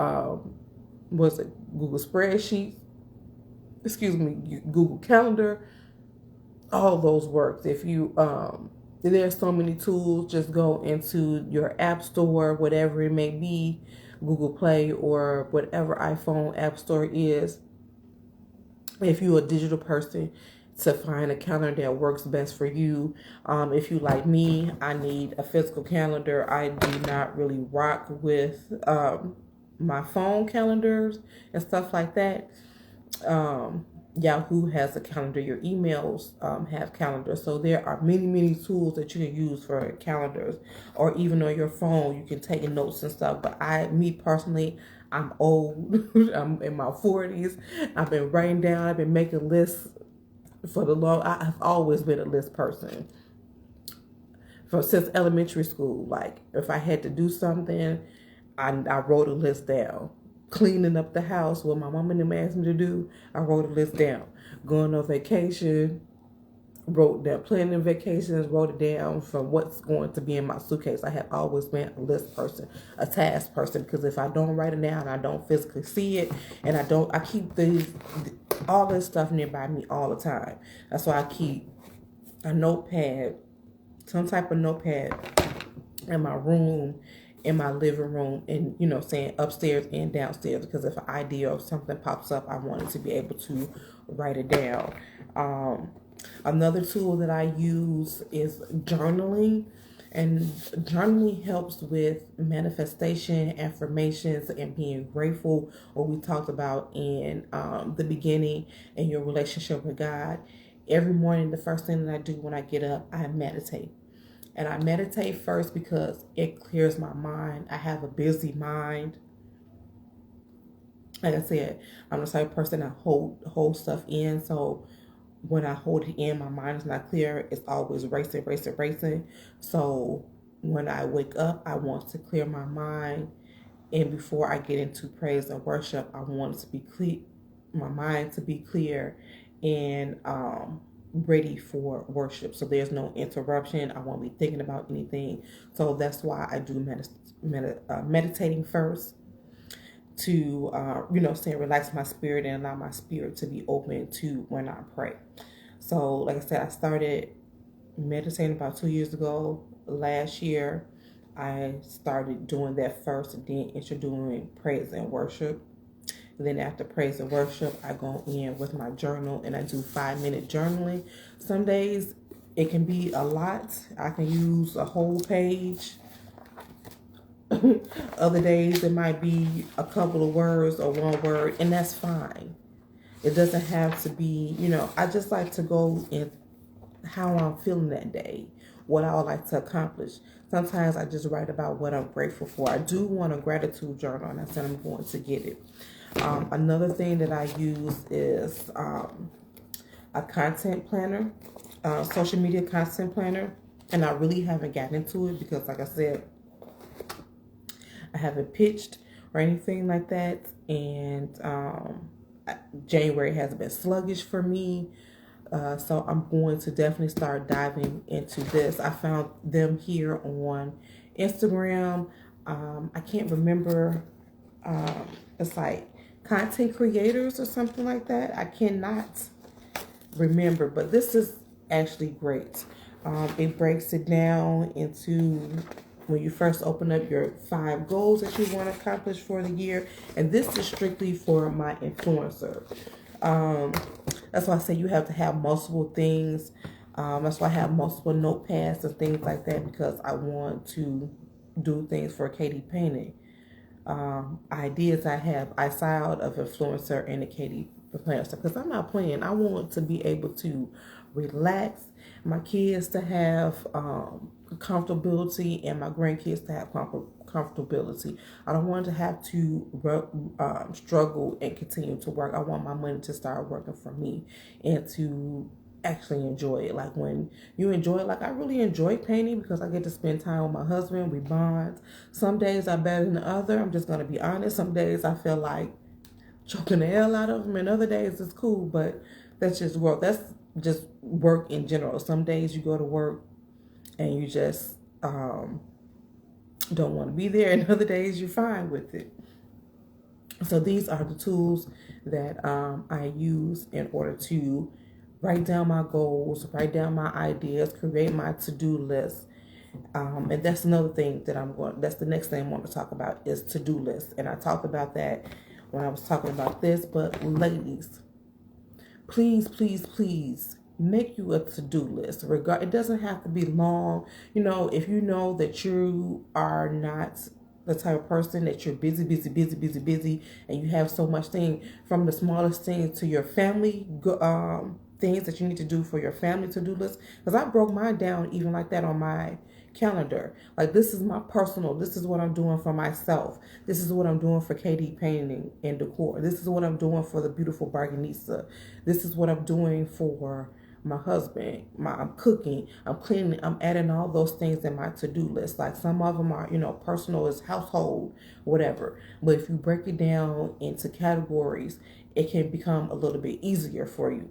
Google Spreadsheets, Google Calendar, all those works. If you, there's so many tools. Just go into your app store, whatever it may be, Google Play or whatever iPhone app store is. If you're a digital person, to find a calendar that works best for you. If you like me, I need a physical calendar. I do not really rock with my phone calendars and stuff like that. Yahoo has a calendar. Your emails have calendars. So there are many tools that you can use for calendars, or even on your phone you can take notes and stuff. But me personally, I'm old. I'm in my 40s. I've been writing down. I've been making lists for I've always been a list person. Since elementary school, like if I had to do something, I wrote a list down. Cleaning up the house, what my mom and them asked me to do, I wrote a list down. Going on vacation, wrote down. Planning vacations, wrote it down from what's going to be in my suitcase. I have always been a list person, a task person, because if I don't write it down, I don't physically see it, and I keep all this stuff nearby me all the time. That's why I keep a notepad, some type of notepad in my room, in my living room, and saying upstairs and downstairs, because if an idea or something pops up, I wanted to be able to write it down. Another tool that I use is journaling, and journaling helps with manifestation, affirmations, and being grateful, what we talked about in the beginning, in your relationship with God. Every morning, the first thing that I do when I get up, I meditate. And I meditate first because it clears my mind. I have a busy mind. Like I said, I'm the type of person that hold stuff in. So when I hold it in, my mind is not clear. It's always racing. So when I wake up, I want to clear my mind. And before I get into praise and worship, I want it to be clear, my mind to be clear, and ready for worship. So there's no interruption. I won't be thinking about anything. So that's why I do meditating first to, say, relax my spirit and allow my spirit to be open to when I pray. So, like I said, I started meditating about 2 years ago. Last year, I started doing that first and then introducing praise and worship. And then after praise and worship, I go in with my journal and I do 5-minute journaling. Some days it can be a lot. I can use a whole page. Other days it might be a couple of words or one word, and that's fine. It doesn't have to be, I just like to go in how I'm feeling that day, what I would like to accomplish. Sometimes I just write about what I'm grateful for. I do want a gratitude journal, and I said I'm going to get it. Another thing that I use is a content planner, social media content planner, and I really haven't gotten into it because, like I said, I haven't pitched or anything like that, and January has been sluggish for me. So I'm going to definitely start diving into this. I found them here on Instagram. I can't remember. It's like content creators or something like that. I cannot remember, but this is actually great. It breaks it down into when you first open up your 5 goals that you want to accomplish for the year. And this is strictly for my influencer. That's why I say you have to have multiple things. That's why I have multiple notepads and things like that, because I want to do things for Katie Painting. Ideas I have outside of influencer and the Katie Painting stuff, because I'm not playing. I want to be able to relax, my kids to have comfortability, and my grandkids to have comfortability. I don't want to have to struggle and continue to work. I want my money to start working for me and to actually enjoy it. Like when you enjoy it, like I really enjoy painting because I get to spend time with my husband. We bond. Some days are better than the other. I'm just going to be honest. Some days I feel like choking the hell out of them, and other days it's cool, but that's just work. That's just work in general. Some days you go to work and you just don't want to be there, and other days you're fine with it. So these are the tools that I use in order to write down my goals, write down my ideas, create my to-do list. And that's another thing that that's the next thing I want to talk about is to-do lists. And I talked about that when I was talking about this, but ladies, please make you a to-do list. It doesn't have to be long. If you know that you are not the type of person that you're busy, and you have so much thing, from the smallest thing to your family, things that you need to do for your family to-do list. Because I broke mine down even like that on my calendar. Like, this is my personal, this is what I'm doing for myself. This is what I'm doing for Katie Painting and Decor. This is what I'm doing for the beautiful Barganisa. This is what I'm doing for my husband. I'm cooking, I'm cleaning, I'm adding all those things in my to-do list. Like, some of them are, personal, is household, whatever. But if you break it down into categories, it can become a little bit easier for you.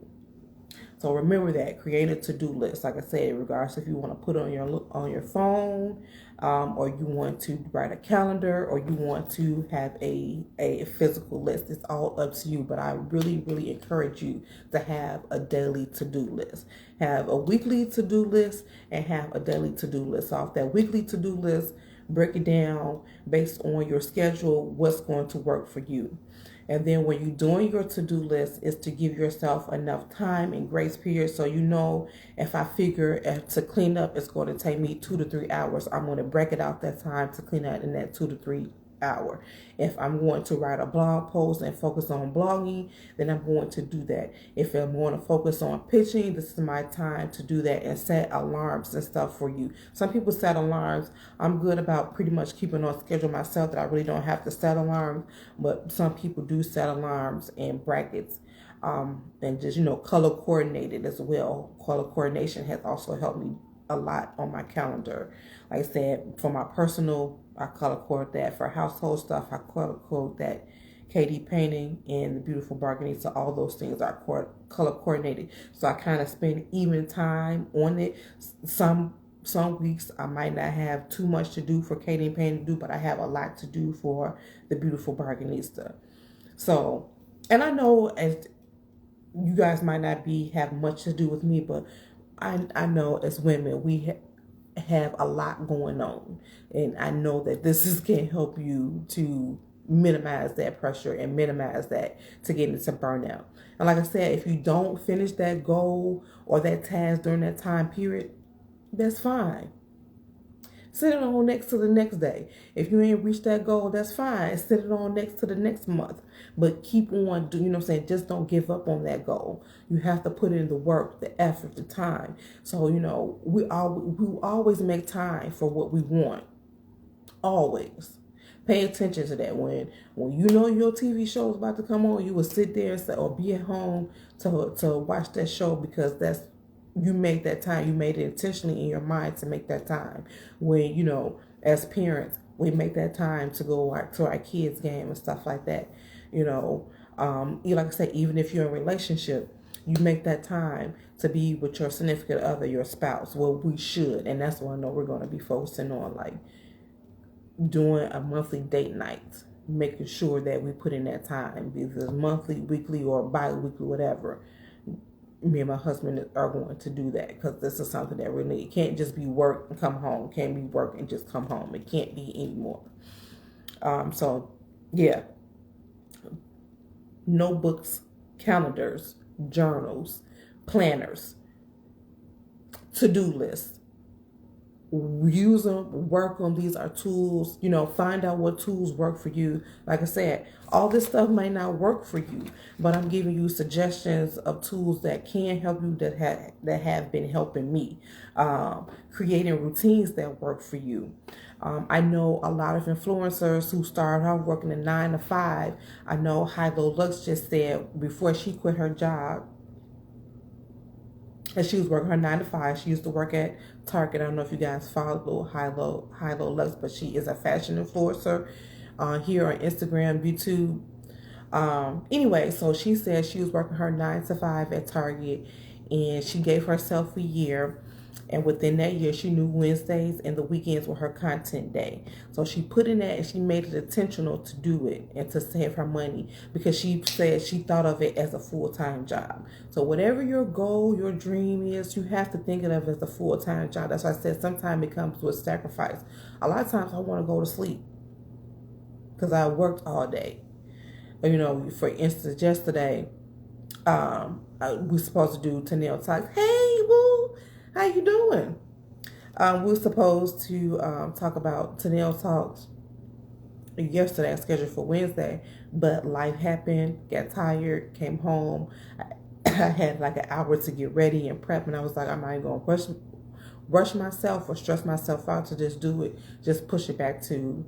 So remember that, create a to-do list. Like I said, regardless if you want to put it on your phone, or you want to write a calendar, or you want to have a physical list. It's all up to you. But I really encourage you to have a daily to-do list. Have a weekly to-do list and have a daily to-do list. Off that weekly to-do list, break it down based on your schedule, what's going to work for you. And then when you're doing your to-do list, is to give yourself enough time and grace period. So if I figure to clean up, it's going to take me 2 to 3 hours, I'm going to break it out that time to clean out in that 2 to 3 hour. If I'm going to write a blog post and focus on blogging, then I'm going to do that. If I'm going to focus on pitching, this is my time to do that, and set alarms and stuff for you. Some people set alarms. I'm good about pretty much keeping on schedule myself, that I really don't have to set alarms, but some people do set alarms and brackets. And just, color coordinated as well. Color coordination has also helped me a lot on my calendar. Like I said, for my personal, I color code that. For household stuff, I color code that KD painting and the beautiful bargaining. So all those things are color coordinated. So I kind of spend even time on it. Some weeks I might not have too much to do for KD and painting to do, but I have a lot to do for the beautiful bargainista. So, and I know as you guys might not have much to do with me, but I know as women we have a lot going on, and I know that can help you to minimize that pressure and minimize that to get into burnout. And like I said, if you don't finish that goal or that task during that time period, that's fine. Set it on next to the next day. If you ain't reached that goal, that's fine. Set it on next to the next month. But keep on, you know what I'm saying? Just don't give up on that goal. You have to put in the work, the effort, the time. So, we always make time for what we want. Always. Pay attention to that. When you know your TV show is about to come on, you will sit there or be at home to watch that show, because you make that time. You made it intentionally in your mind to make that time. When, as parents, we make that time to go to our kids' game and stuff like that. Like I said, even if you're in a relationship, you make that time to be with your significant other, your spouse. Well, we should. And that's what I know we're going to be focusing on, like doing a monthly date night, making sure that we put in that time, either monthly, weekly, or bi-weekly, whatever. Me and my husband are going to do that, because this is something that we need. It can't just be work and come home. It can't be work and just come home. It can't be anymore. So, yeah. Notebooks, calendars, journals, planners, to-do lists. Use them, work on. These are tools. Find out what tools work for you. Like I said, all this stuff might not work for you, but I'm giving you suggestions of tools that can help you, that have been helping me. Creating routines that work for you. I know a lot of influencers who started off working a 9 to 5. I know Hilo Lux just said before she quit her job, and she was working her 9 to 5. She used to work at Target. I don't know if you guys follow Hilo Lux, but she is a fashion influencer here on Instagram, YouTube. Anyway, so she said she was working her 9 to 5 at Target, and she gave herself a year. And within that year, she knew Wednesdays and the weekends were her content day. So she put in that, and she made it intentional to do it and to save her money, because she said she thought of it as a full-time job. So whatever your goal, your dream is, you have to think of it as a full-time job. That's why I said sometimes it comes with sacrifice. A lot of times I want to go to sleep because I worked all day. For instance, yesterday, we're supposed to do Tenell talks. Hey, boo! How you doing? We're supposed to talk about Tenell Talks yesterday, scheduled for Wednesday, but life happened, got tired, came home. I had like an hour to get ready and prep, and I was like, I'm not even going to rush myself or stress myself out to just do it, just push it back to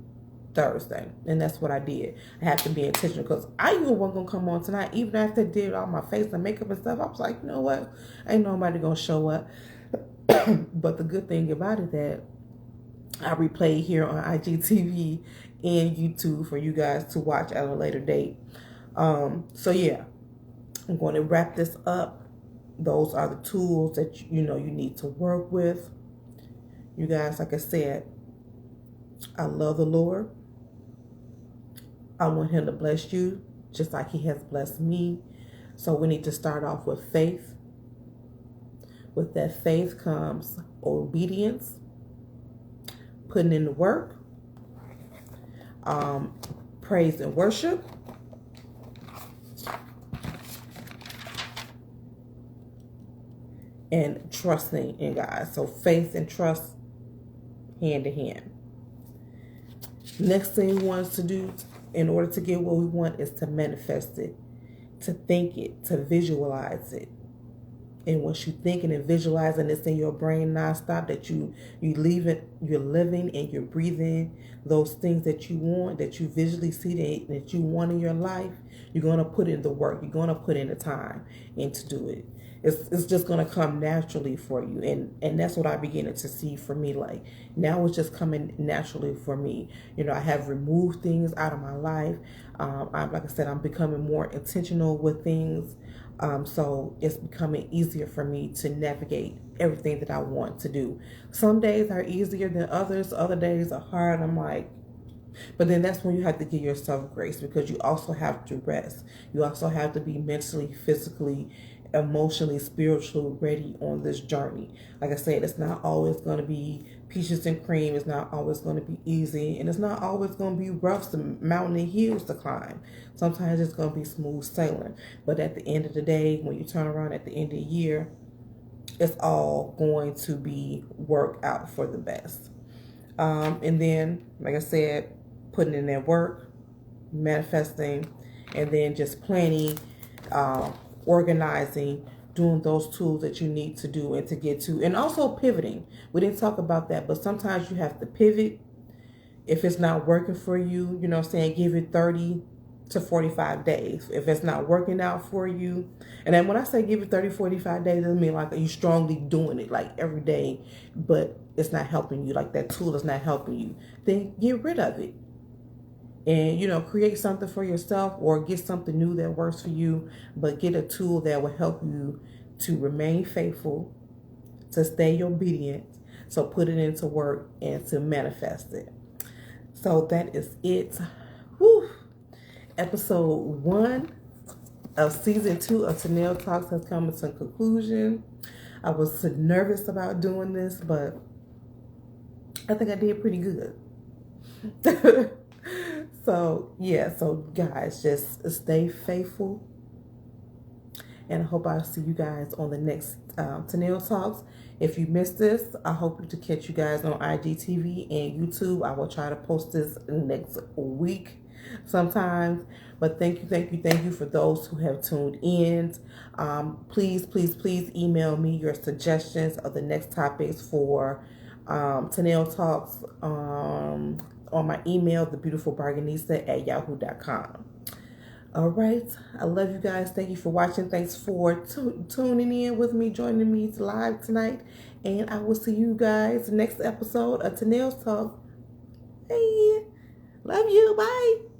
Thursday. And that's what I did. I have to be intentional, because I even wasn't going to come on tonight. Even after I did all my face and makeup and stuff, I was like, you know what? Ain't nobody going to show up. But the good thing about it that I replay here on IGTV and YouTube for you guys to watch at a later date. So yeah, I'm going to wrap this up. Those are the tools that you need to work with. You guys, like I said, I love the Lord. I want Him to bless you just like He has blessed me. So we need to start off with faith. With that faith comes obedience, putting in the work, praise and worship, and trusting in God. So faith and trust hand in hand. Next thing we want us to do in order to get what we want is to manifest it, to think it, to visualize it. And once you thinking and visualizing this in your brain nonstop, that you're living and you're breathing those things that you want, that you visually see that you want in your life, you're going to put in the work. You're going to put in the time and to do it. It's just gonna come naturally for you, and that's what I beginning to see for me. Like now, it's just coming naturally for me. I have removed things out of my life. Like I said, I'm becoming more intentional with things. So it's becoming easier for me to navigate everything that I want to do. Some days are easier than others. Other days are hard. I'm like, but then that's when you have to give yourself grace, because you also have to rest. You also have to be mentally, physically, emotionally, spiritually ready on this journey. Like I said, it's not always going to be peaches and cream. It's not always going to be easy. And it's not always going to be rough, some mountain and hills to climb. Sometimes it's going to be smooth sailing. But at the end of the day, when you turn around at the end of the year, it's all going to be worked out for the best. And then, like I said, putting in that work, manifesting, and then just planning, organizing, doing those tools that you need to do and to get to, and also pivoting. We didn't talk about that, but sometimes you have to pivot if it's not working for you. You know what I'm saying? Give it 30 to 45 days. If it's not working out for you, and then when I say give it 30, 45 days, it doesn't mean like you strongly doing it like every day, but it's not helping you, like that tool is not helping you, then get rid of it. And create something for yourself, or get something new that works for you, but get a tool that will help you to remain faithful, to stay obedient. So put it into work and to manifest it. So that is it. Whew. Episode 1 of season 2 of Tenell Talks has come to a conclusion. I was nervous about doing this, but I think I did pretty good. So guys, just stay faithful, and I hope I'll see you guys on the next Tenell Talks. If you missed this, I hope to catch you guys on IGTV and YouTube. I will try to post this next week sometimes. But thank you for those who have tuned in. Please email me your suggestions of the next topics for Tenell Talks on my email, thebeautifulbargainista@yahoo.com. All right. I love you guys. Thank you for watching. Thanks for tuning in with me, joining me live tonight. And I will see you guys next episode of Tenell's Talk. Hey, love you. Bye.